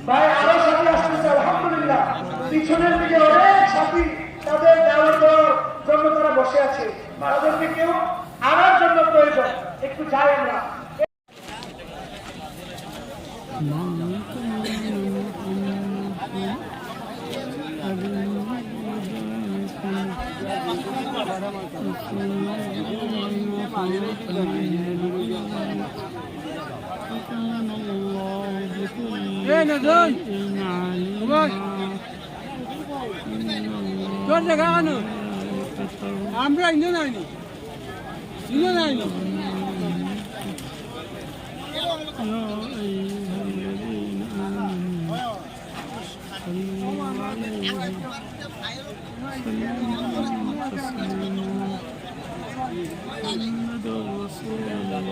ভাই আরো সাথী আসতেছে আলহামদুলিল্লাহ। পিছনের দিকে অনেক সাথী তাদের দেওয়ার জন্য তারা বসে আছে, তাদেরকে কেউ আনার জন্য প্রয়োজন, একটু যাই আমরা। আমরা ইন্ডিয়ান আইনি محمد رسول الله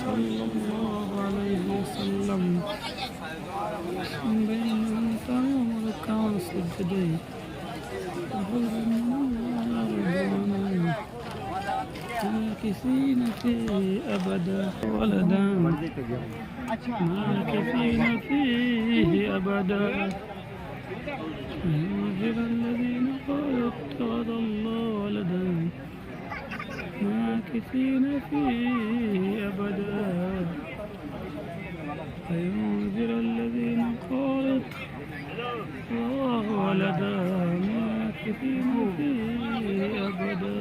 صلى الله عليه وسلم بين ركع وسجدين ماكثين فيه أبدا ولدا ماكثين فيه أبدا ينذر الذين قالوا اتخذ الله ولدا ماكثين فيه أبدا وينذر الذين قالوا الله ولدا ماكثين فيه أبدا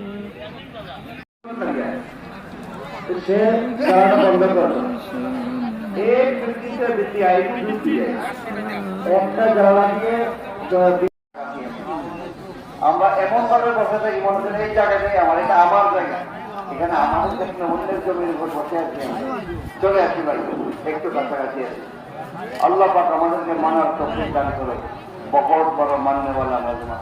से गाना बंद कर दो। एक व्यक्ति से व्यक्ति आई दूसरी है একটা জ্বালানিয়ে আমরা এমন ভাবে বসে থাকি মনে হয় এই জায়গাটাই আমার, এটা আমার জায়গা, এখানে আমাদের দেখলে অন্যের জমির উপর বসে আছি। চলে আসি ভাই, একটু কাছাকাছি আছি। আল্লাহ পাক আমাদেরকে মানার তৌফিক দান করে। বহুত বড় মাননেওয়ালা মজমা।